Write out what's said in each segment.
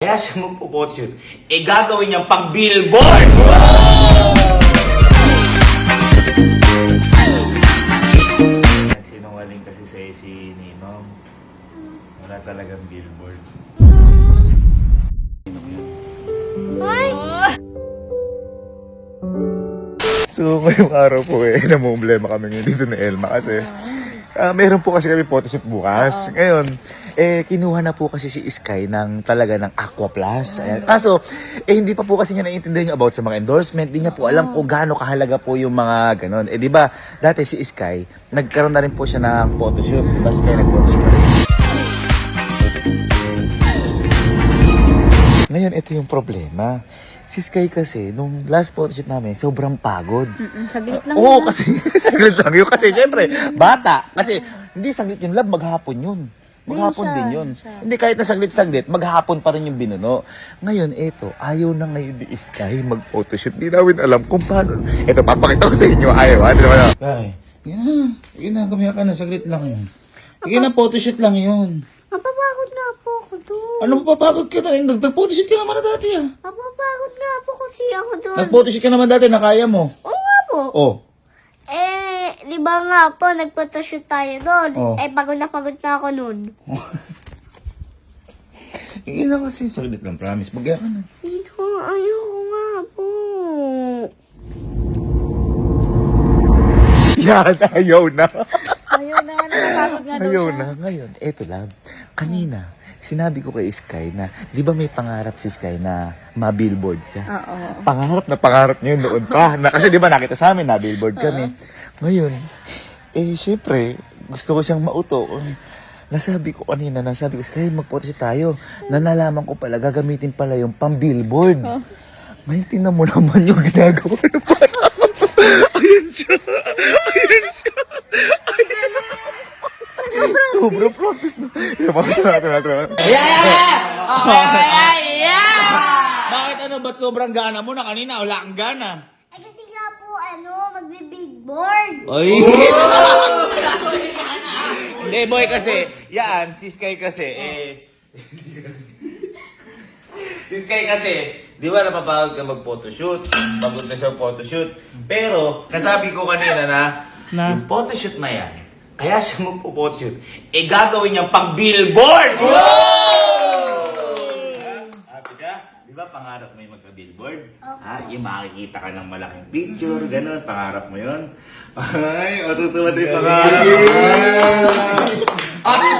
Kaya siya magpo-photoshoot, gagawin niyang pang-billboard! Sinungaling kasi sa'yo si Ninong. Wala talagang billboard. So, ngayong araw po namumblema kami ngayon dito na Elma kasi meron po kasi kami photoshoot bukas. Ngayon, kinuha na po kasi si Sky ng talaga ng Aqua Plus. Ayan. Kaso, hindi pa po kasi niya naiintindihan yung about sa mga endorsement. Hindi niya po alam kung gaano kahalaga po yung mga ganon. Di ba, dati si Sky, nagkaroon na rin po siya ng photoshoot. Diba, Sky nag-photoshoot na rin. Ngayon, ito yung problema. Si Sky kasi, nung last photoshoot namin, sobrang pagod. Saglit lang. Oo, kasi saglit lang yun. Kasi syempre, bata. Kasi hindi saglit yung love, maghapon yun. Maghapon din yun. Hindi kahit na saglit-saglit, maghapon pa rin yung binuno. Ngayon, eto, ayaw na ngayon ni Sky mag-photoshoot. Hindi namin alam kung paano. Eto, papakita ko sa inyo. Ayaw, ha? Di ba? Kaya, yun na, gumiya ka na, saglit lang yun. Sige na, photoshoot lang yun. Mapapagod na po ako doon. Ano mapapagod ka na? Nag-photoshoot ka naman na dati, ha? Mapapagod na po kasi ako doon. Nag-photoshoot ka naman dati, nakaya mo. Oo nga po. Oh. Di ba nga po, nagphotoshoot tayo doon. Oh. Pagod na ako noon. Hindi na kasi, saglit lang, promise. Bagya ka na. Dito, ayoko nga po. Yan, ayaw na. Ayaw na nga, napapagod nga daw Ayaw siya. na. Ngayon, eto lang. Kanina, sinabi ko kay Sky na, di ba may pangarap si Sky na ma-billboard siya? Oo. Pangarap niya yun noon pa. Kasi di ba nakita sa amin, na-billboard kami. Ngayon, syempre, gusto ko siyang mauto. Nasabi ko kanina, Sky, mag-photoshoot tayo. Nalaman ko pala, gagamitin pala yung pang-billboard. Ngayon, tingnan mo naman yung ginagawa ng parang. Ayan siya. Ayan siya. Sobrang promise na. Bakit ano, ba't sobrang gana mo na kanina? Wala kang gana. Kasi nga po, magbe-billboard. Oy! Hindi, boy, kasi, yan, si Sky kasi, si Sky kasi, di ba napapagod ka mag-photoshoot? Pagod na siya photoshoot. Pero, nasabi ko kanina na yung photoshoot na yan, kaya siya magpo-photoshoot, gagawin niyang pang-billboard! Happy ka? Di ba pangarap mo yung magka-billboard? Yung makikita ka ng malaking picture, gano'n, pangarap mo yun? Ay, matutuwa din pangarap mo.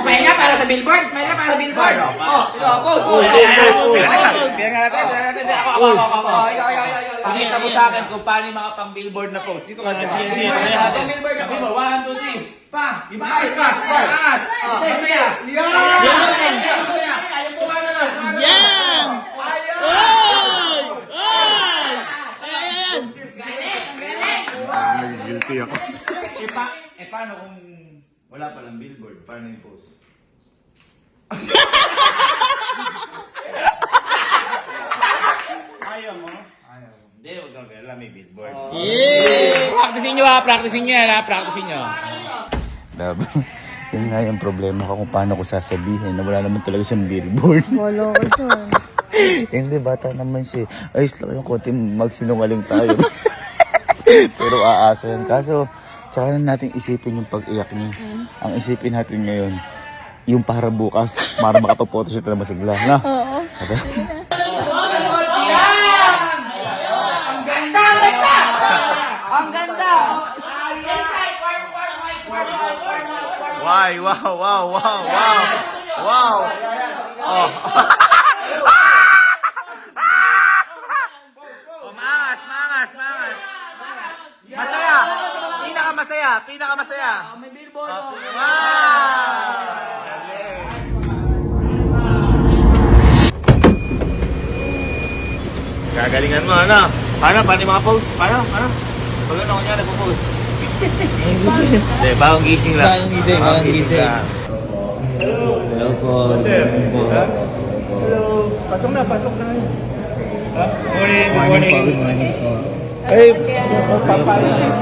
Smile nga para sa billboard! Smile nga para sa billboard! Pakita mo sa akin kung paano yung mga pang-billboard na post. Dito ka. Pang-billboard na Sabi mo, 1, 2, 3. Pa! Smash! Angas! Masaya! Ayaw po ka na nun! Yan! Guilty ako. Paano kung wala palang billboard? Paano yung post? Ayaw mo? Ayaw mo. Hindi, huwag kang kailangan may billboard. Practicing nyo ha! Practicing nyo yan ha! Practicing nyo! Love, yun nga yung problema ko kung paano ko sasabihin na wala naman talaga siyang billboard. Wala ko dyan. Hindi, bata naman siya. Ayos lang yung konti magsinungaling tayo. Pero aasa yan. Kaso, tsaka na natin isipin yung pag-iyak niya. Ang isipin natin ngayon, yung para bukas, para makapag-photoshoot na masigla. Na? Oo. Okay? Ang ganda! Why? Wow, wow, wow, wow. Wow. Oh. Mangas. Masaya. Pinaka-masaya. May billboard! Wow. Gagalingan mo, ano? Paano yung mga post? Paano? Pag ano ko niya, nagpo-post. Hindi, bagong gising lang. Bagong gising lang. Hello po. Sir. Hello. Pasok na. Good morning. Ay, papalit.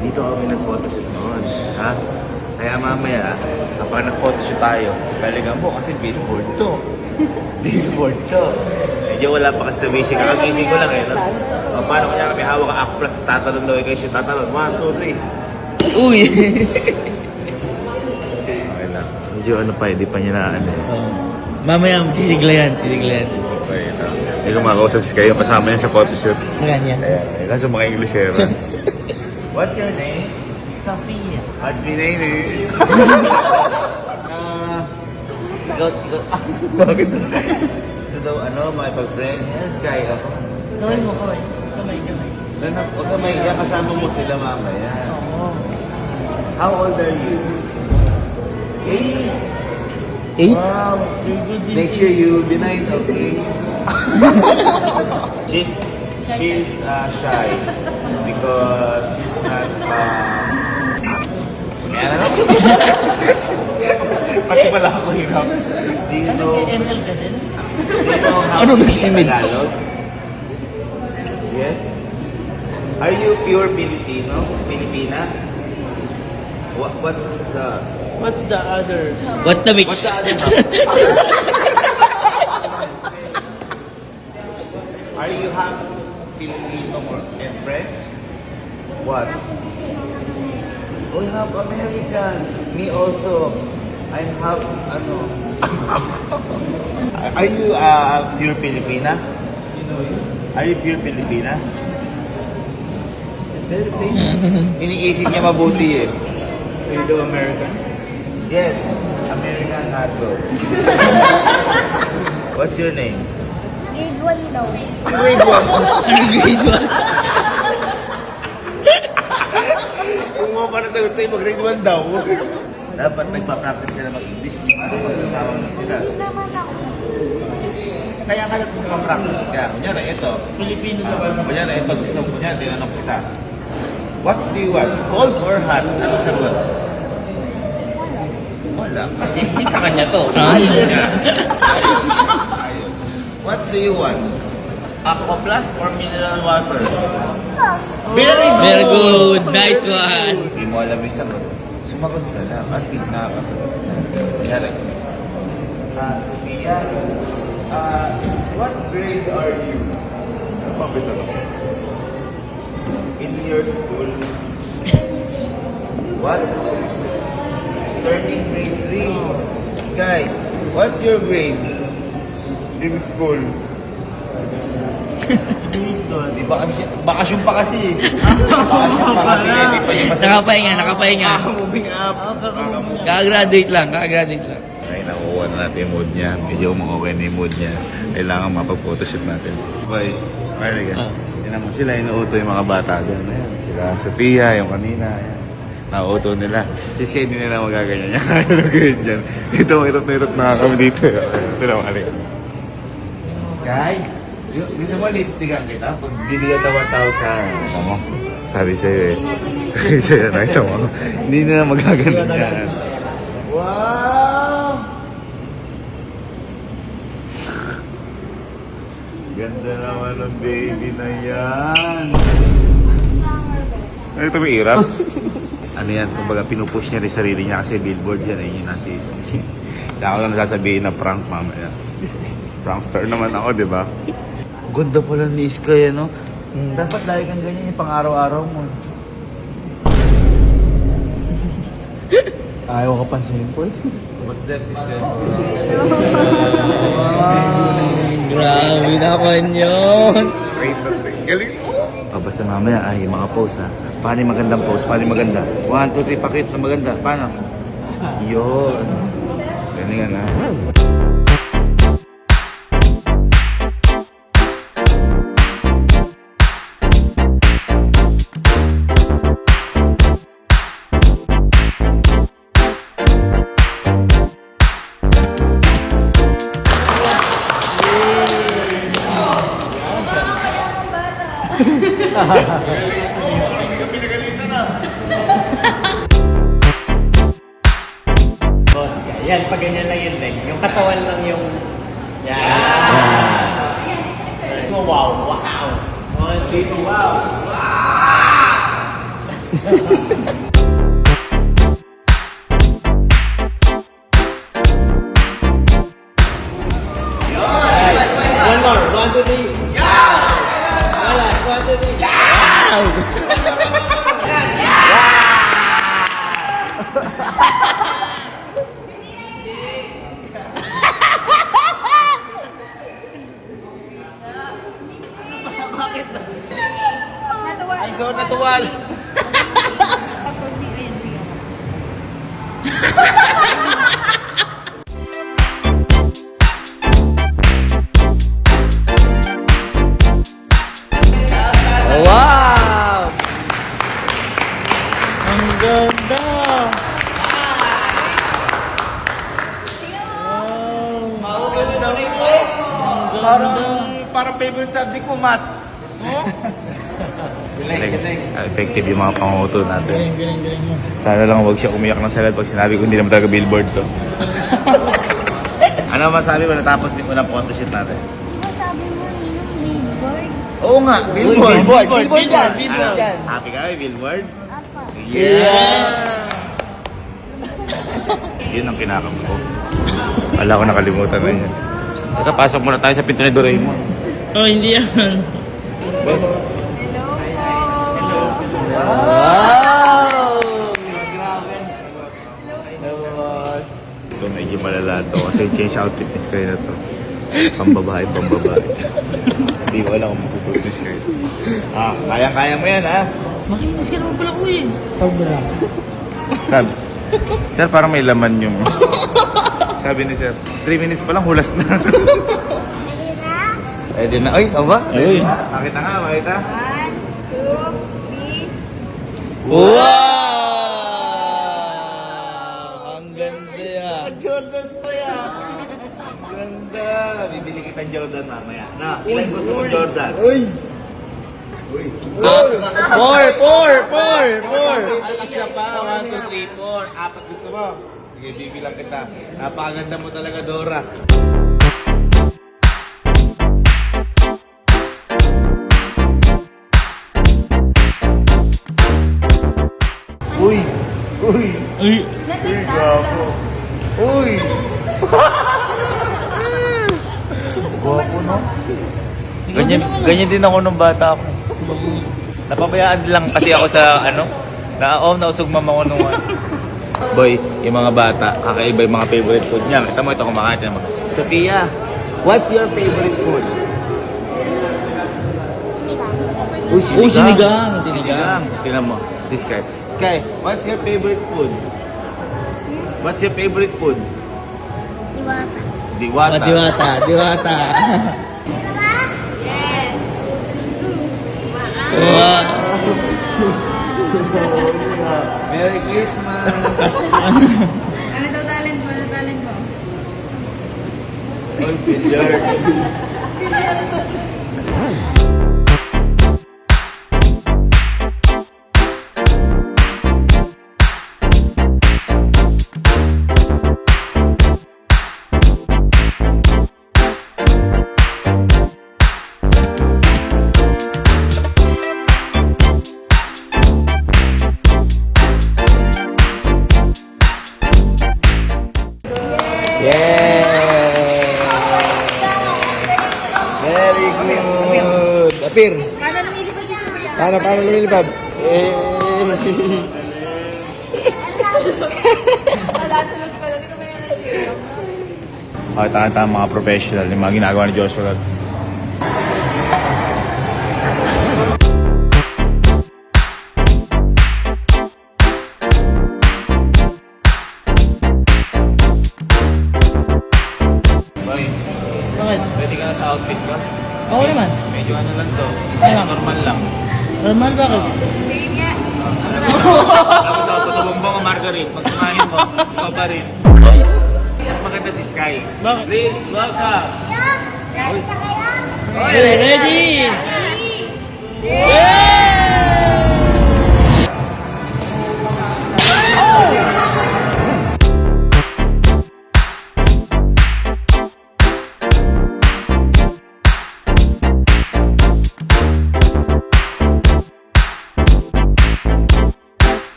Dito kami nag-photoshoot noon. Ha? Kaya Kaya mamaya, kapag nag-photoshoot tayo, balikan mo kasi billboard to. Billboard to. Medyo wala pa kasi sa vision. Kakagising ko lang eh. No? O, paano kanya kami hawak ang plus tatalon daw kayo shoot tatalon. 1, 2, 3. Uy! Okay lang. Medyo ano pa, hindi pa niya na ano eh. Mamaya, sisigla yan. Okay lang. Hindi ko makausap si kayo. Kasama niya sa photoshoot. Ganyan. Ayan. Kaso mga Englishero. What's your name? Sophia. What's your name eh? Ikaw, bakit? Gusto daw, makipag-friends. Yes, kaya ako. Gawin mo ko eh. Huwag ka maiiyak, kasama mo sila mamaya. Oo. How old are you? 8. 8? Wow. Next year you'll be 9, okay? she's shy because she's not ano? Pati pala ako hirap. Do you know how Ano to ba speak image? Tagalog? Yes? Are you pure Filipino? Filipina? What's the other? What's the mix? What's the other half? Are you half Filipino and French? What? Oh, you half American. Me also. I'm half, Are you pure Filipina? Are you pure Filipina? Iniisip niya mabuti eh. Are you American? Yes, American hotdog. What's your name? Grade 1 daw. Grade 1. Ano grade 1? Kung mo pa nasagot sa'yo, grade 1 daw. Dapat nagpa-practice ka na mag-English. Kasama mo sila. Hindi naman ako. Kaya nga nagpa-practice ka. Kunyari, ito. Filipino ka ba? Kunyari, ito. Gusto mo niya, tinanong kita. What do you want? Cold or hot? Ano sagot? Wala. Kasi hindi sa kanya to. Ayaw niya. Ayaw. What do you want? Aqua Plus or mineral water? Very good! Very good. Nice one. Hindi mo alam yung sagot. Sumagot ka lang. At least nakakasagot na. Kunyari. Sophia, what grade are you? Saan pa ba ito? In your school? What? 13th grade 3. Sky, what's your grade in school? Di bakasyon pa kasi. Bakasyon pa kasi. Di pa yung Nakapahinga. Moving up. Kaka-graduate lang. Ay, nakuha na natin yung mood niya. Medyo okay na yung mood niya. Kailangan mapag-photoshoot natin. Bye. Bye, Riga. Yan naman sila, inuuto yung mga bata doon. Ayan, sila Sophia, yung kanina. Ayan. Nauuto nila. Sis, kayo hindi nila magaganyan yan. Ano ganyan dyan? Ito, hirap na kami dito. Ito na mga Riga. Sky, gusto mo lipstickan kita? Pag binigyan daw 1,000. Ano mo? Sabi sa'yo eh. Sabi sa'yo, nakita mo. Hindi na magaganyan yan. Wow! Ganda naman ng baby na yan. Ano ito may irap? Ano yan? Kumbaga pinupush niya rin sarili niya kasi billboard yan eh. Yun nasi. Kaya ako lang nasasabihin na prank mamaya. Prankster naman ako, di ba? Ganda pala ni Iskay, ano? Dapat lagi kang ganyan yung pang-araw-araw mo. Ayaw ka pansinin po eh. Mas there, sister. Grabe naman yun. Train na train. Galing mo. Basta mamaya ay mga pose ha. Paano yung magandang pose? Paano yung maganda? 1, 2, 3, pakit na maganda. Paano? Yun. Galingan ha. Boss, yan. Pag ganyan lang yung leg. Yung katawan lang yung... Yan. Wow. Dito, wow. two, three. Last, 1, 2, 3. Ay, so natuwal. Wow! Ang ganda! Parang favorite subject mo, Matt. Effective yung mga panguto natin. Sana lang huwag siya umiyak ng sagad pag sinabi ko hindi naman talaga billboard to. Ano masabi mo natapos din unang photoshoot natin? Sabi mo yung billboard. Oo nga, billboard. Billboard yan, Ano, happy ka kay billboard? Apa. Yun ang kinakam ko. Wala ko nakalimutan na yan. Teka, pasok muna tayo sa pinto ni Doraemon. Oh, hindi yan. Boss. Wow! Ito medyo malala to kasi change outfit ni Sky na to. Pambabae. Hindi ko alam kung masusuot ni Sky. Kayang-kaya mo yan, ha? Makinis ka naman pala ko eh. Sobra. Sabi, Sir, parang may laman yung... Sabi ni Sir, 3 minutes pa lang, hulas na. Pwede na. Ay, aba? Ay. Makita nga, makita. 1, 2, 3. Wow! Ang ganda yan. Jordan pa yan. Ganda. Bibili kita Jordan mamaya. Na, ilan gusto mo Jordan? Uy! Four! Ay, isa pa. 1, 2, 3, 4. Apat gusto mo. Sige, bibilang kita. Napakaganda mo talaga, Dora. Uy! Gago. Uy! Gwapo, no? Ganyan din ako nung bata ako. Napabayaan lang kasi ako sa nausog mama ko nung Boy, yung mga bata, kakaiba yung mga favorite food niya. Kita mo ito kumakain naman. Sophia, what's your favorite food? Sinigang. Tingnan mo, si Sky. Sky, what's your favorite food? What's your favorite food? Iwata. Diwata. Diwata. Yes. Wow! Merry Christmas! Ano daw talent mo? Ano talent mo? Oy, billiard. Very good! Apir! Paano lumilipad si Sophia? Paano lumilipad? Wala, tulog pala. Hindi ko ba yan nag-hear? Tama mga professional, yung mga ginagawa ni Joshua. Boy, Bakit? pwede ka na sa outfit ko? Oo naman. Medyo ano lang to. Ano? Normal lang. Normal bakit? Tapos sa patubumbong o margarine, pagsumahin mo, ikaw pa rin. Mas maganda si Sky. Bakit? Please, welcome! Ready ka kaya? Okay, ready!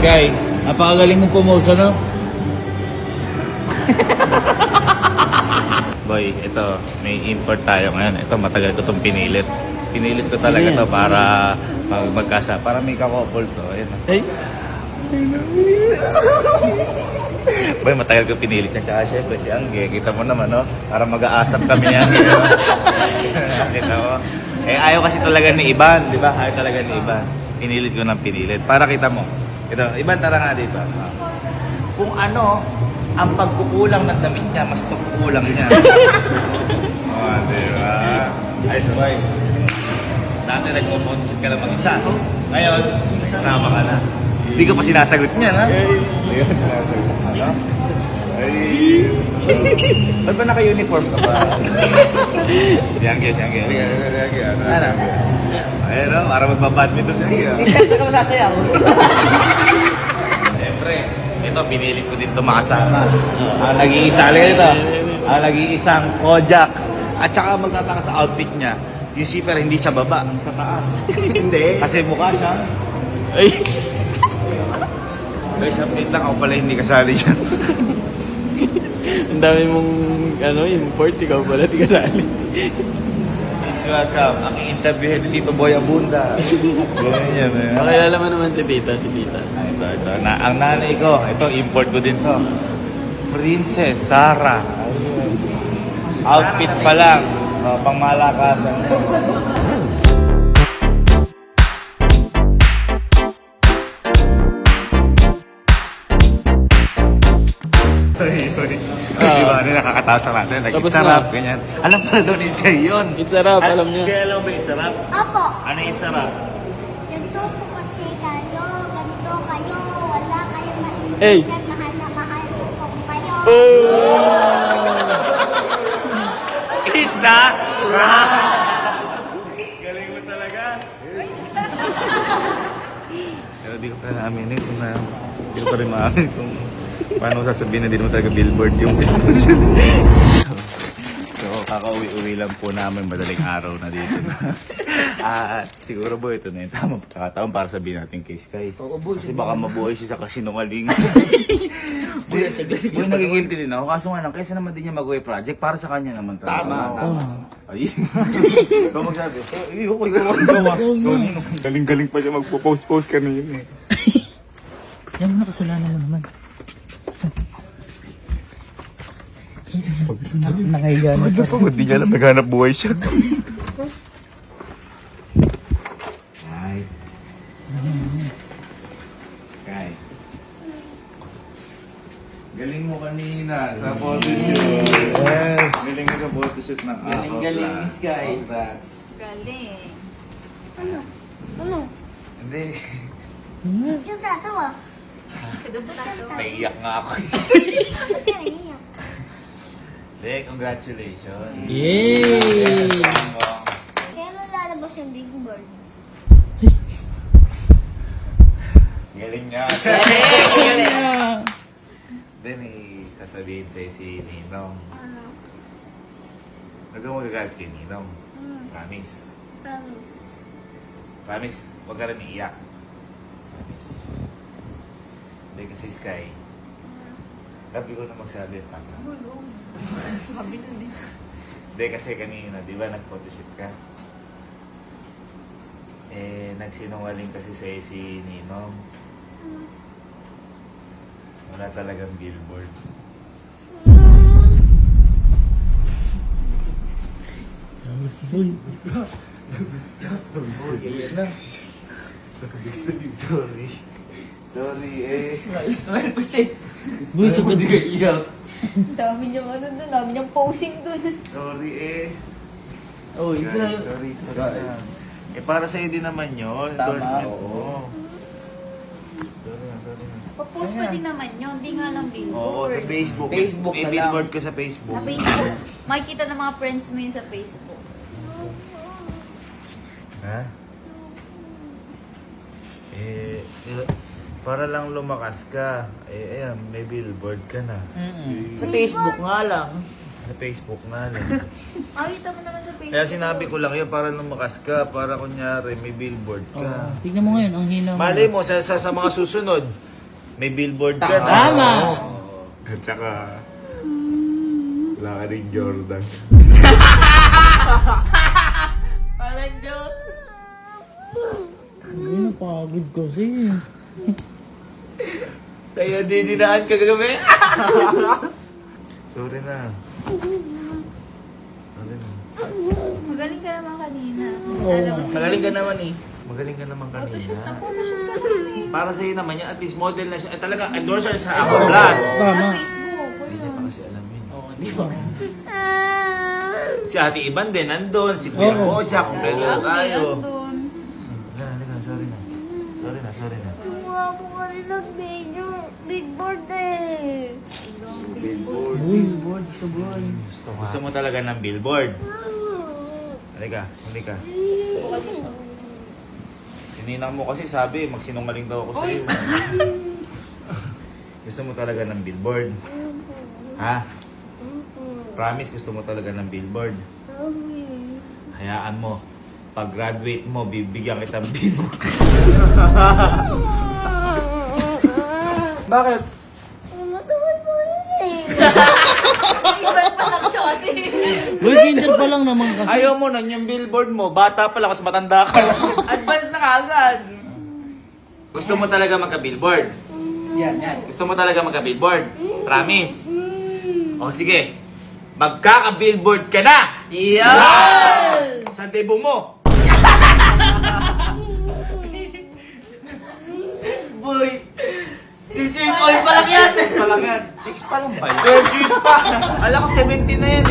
Sky, napakagaling mong pumose, ano? Boy, ito, may import tayo ngayon. Ito, matagal ko itong pinilit. Pinilit ko talaga to para magkasa. Para may kakopol to. Ayan. Ay, Boy, matagal ko pinilit yan. Tsaka syempre si Angge, kita mo naman, no? Para mag-aasap kami ni Angge, no? Kita mo? Eh, ayaw kasi talaga ni Iban, di ba? Ayaw talaga ni Iban. Pinilit ko ng pinilit. Para kita mo. Ito, Iban, tara nga, di ba? Kung ano, ang pagkukulang ng damit niya, mas pagkukulang niya. Oh, di ba? Ay, sabay. Dati nagpo-photoshoot ka lang mag-isa. Ngayon, kasama ka na. Hindi ko pa sinasagot niya, ha? Hindi ko sinasagot. Ano? Ay. Ba't ba naka-uniform ka ba? Si Angge. Ano? Ayun, no? Para magbabadminton na siya. sister ka masasayaw. Siyempre, ito, pinili ko din ito makasama. Ang nag-iisa, halika dito. Ang nag-iisang Kojak. At saka magtataka sa outfit niya. Yung zipper hindi sa baba, sa taas. Hindi. Kasi mukha siya. Ay. Guys, update lang ako pala hindi kasali dyan. Ang dami mong, import, ikaw pala, di kasali. Please welcome ang interview ni Tito Boy Abunda. Ganyan yan. Makilala mo naman si tita, Ito. Ang nanay ko, ito, import ko din to. Princess Sarah. Outfit pa lang. Pang malakasan mo. Di ba? Nakakatawa sa natin. Like, Tapos it's sarap, na. ganyan. Alam pala doon, is kayo yun. It's sarap, alam niya. Kaya alam ba, it's sarap? Opo. Ano it's sarap? Ganito po kasi kayo. Ganito kayo. Wala kayong Hey. maiisip. Mahal na mahal po kayo. It's a wrap! Galing mo talaga. Pero di ko pa namin kung na... Di ko pa rin maamin kung paano sasabihin na di naman talaga billboard yung So, kakauwi-uwi lang po namin madaling araw na dito. At siguro po ito na yung tamang pagkakataon para sabihin natin kay Sky. Kasi baka mabuhay siya sa kasinungalingan. Boy, nagigilty din ako. Kaso nga lang, kaysa naman din niya mag-away project, para sa kanya naman talaga. Tama. Ay, ikaw magsabi. Ay, okay, gawa. Galing-galing pa siya magpo-post-post ka na yun eh. Yan mo na, kasalanan mo naman. Nakahiga na. Hindi niya alam, naghanap buhay siya. Ay. Kay. Galing mo kanina sa photoshoot. Yes. Galing mo sa photoshoot ng ako. Galing, Miss Sky. Congrats. Galing. Ano? Hindi. Yung tatawa. Naiyak nga ako. Ba't ka naiiyak? Hindi, congratulations. Yay! Kailan lalabas yung big bird? Galing niya. Then, sasabihin sa'yo si Ninong. Ano? Huwag kang magagalit kay Ninong. Promise. Promise. Promise, huwag ka rin iiyak. Promise. Hindi kasi Sky. Gabi ko na magsabi at tama. Hindi kasi kanina, di ba nag-photoshoot ka? Eh, nagsinungaling kasi sa'yo si Ninong. Wala talagang billboard. Sorry. Sorry, eh. Smile pa siya. Buso ko di ka iyak. Dami niyang dami niyang posing dun. Sorry, eh. Oh, isa. Sorry. Eh, para sa'yo din naman yun. Tama, Endorsement oo. mo. Sorry na. Pa-post pa din naman yun, hindi nga lang billboard. Oo, sa Facebook. Facebook May na lang. billboard ka sa Facebook. Sa Facebook. Makikita ng mga friends mo yun sa Facebook. Ha? Para lang lumakas ka. Eh, ayan, may billboard ka na. Sa Facebook nga lang. Sa Facebook na lang. Makikita mo naman sa Facebook. Kaya sinabi ko lang yun, para lumakas ka. Para kunyari, may billboard ka. Tingnan mo ngayon, ang hina mo. Malay mo, sa mga susunod, may billboard ka na. Tama. Oo. At saka, Wala ka rin Jordan. Parang John. Ay, napagod kasi. Kaya didinaan ka kagabi. Sorry na. Magaling ka naman kanina. Oo. Alam mo, Magaling ka naman eh. Magaling ka naman photoshoot na kanina. photoshoot ka naman eh. Para sa'yo naman yan, at least model na siya. Talaga, endorser sa Aqua Plus. Sa Tama. Facebook. Hindi niya pa Ayun. kasi alam yun. Oo, hindi ba? Si Ate Iban din nandun, si Kuya Oo. Boja, kumpleto na tayo. Andun. Halika, sorry na. Sorry na. Kumuha mo ka rin ng big board eh. Uy, board sa buhay. Gusto mo talaga ng billboard. Halika. Sininang mo kasi sabi, magsinungaling daw ako sa'yo. Gusto mo talaga ng billboard. Ha? Promise, gusto mo talaga ng billboard. Hayaan mo. Pag graduate mo, bibigyan kitang billboard. Bakit? Masawal mo yun eh. Iba pa lang siya kasi. Uy, kinder pa lang naman kasi. Ayaw mo na yung billboard mo. Bata pa lang, kasi matanda ka. Advance na kaagad. Gusto mo talaga magka-billboard? Yan. Gusto mo talaga magka-billboard? Promise? O sige. Magkaka-billboard ka na! Yan! Sa debo mo. Boy, 6 years old pa lang yan. 6 pa lang ba? 12 years pa. Alam ko 17 na yan.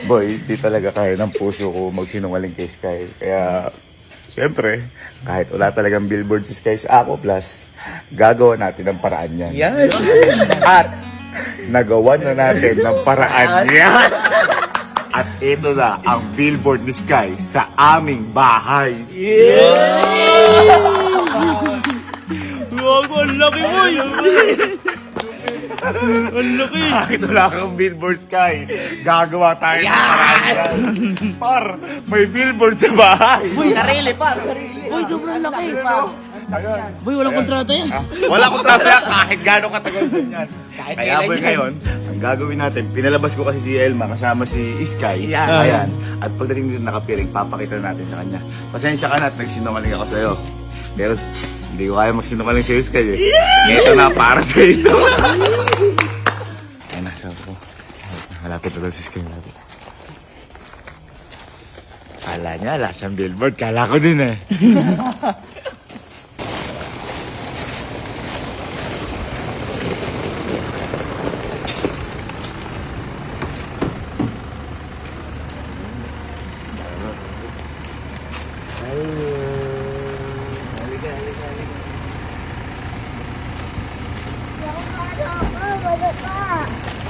Boy, di talaga kaya ng puso ko magsinungaling kay Sky. Kaya, syempre, kahit wala talagang billboard si Sky sa Aqua Plus, gagawa natin ng paraan yan. Yan. At, nagawa na natin ng paraan yan. At ito na ang billboard ni Sky sa aming bahay. Wow, ang laki mo yun. Ang laki. Kahit wala kang billboard, Sky, gagawa tayo ng paraan yan. Par, may billboard sa bahay. Sarili pa. Uy, sobrang laki. Boy, walang kontrata yan. Wala akong traffic kahit gano'ng katagal din yan. Kahit Kaya kailan boy, yan. ngayon, ang gagawin natin, pinalabas ko kasi si Elma kasama si Sky. Ayan. At pagdating dito nakapiring, papakita natin sa kanya. Pasensya ka na at nagsinungaling ako sa'yo. Pero hindi ko kaya magsinungaling sa'yo, Sky. Ito na para sa ito. Ayun na, sabi ko. Malapit na daw si Sky. Malapit. Kala niya, wala siyang billboard. Kala ko din eh. Wala pa.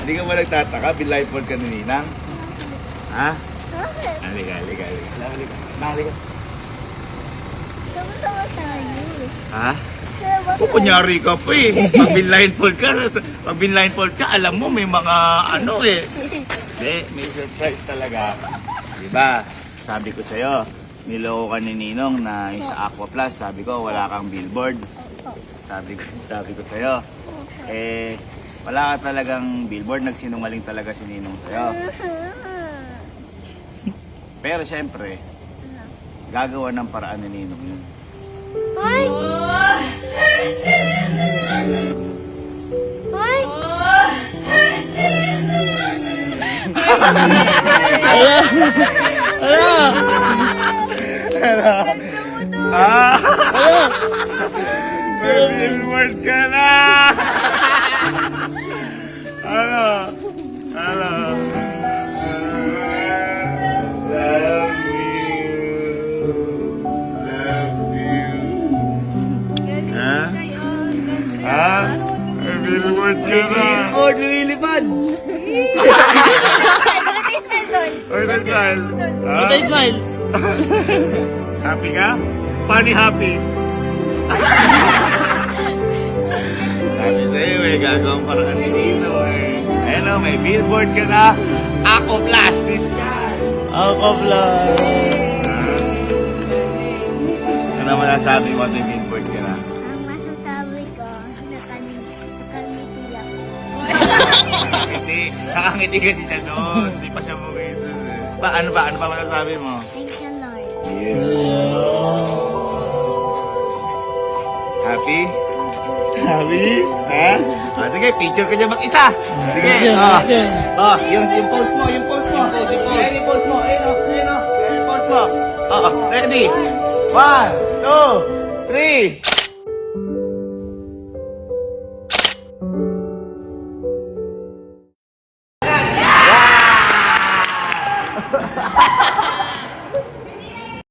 Hindi ka ba nagtataka? Binlindfold ka ni Ninang? Ha? Bakit? Halika. Halika. Sama-sama tayo. Ha? Sama O, kunyari ka pa eh. Pag binlindfold ka, alam mo may mga ano eh. Hindi, may surprise talaga. Diba? Sabi ko sa'yo, niloko ka ni Ninong na yung sa Aqua Plus. Sabi ko, wala kang billboard. Sabi ko sa'yo. Eh, wala ka talagang billboard. Nagsinungaling talaga si Ninong sa'yo. Pero syempre, gagawa ng paraan ni Ninong yun. Ay! Ay! May billboard ka na! Ano? Love you. Ha? May billboard ka na! Oh, lumilipad. Bakit yung smile doon? Oy, smile! Ha? Patay smile. Happy ka? Funny happy! Sabi sa'yo eh, gagawang paraan ni Nino eh. Hello, may billboard ka na. Aqua Plus this guy! Aqua Plus. Ano naman nasabi mo at may billboard ka na? Ang masasabi ko, nakalimit Nakangiti kasi siya noon. Hindi pa siya mukito. Ano ba masasabi mo? Thank you, Lord. Happy? Happy? Ha? Sige, picture ka dyan mag-isa. Sige, yung pose mo, yung pose mo. Ayan yung pose mo, ayun o, ayun yung pose mo. Ready? 1, 2, 3.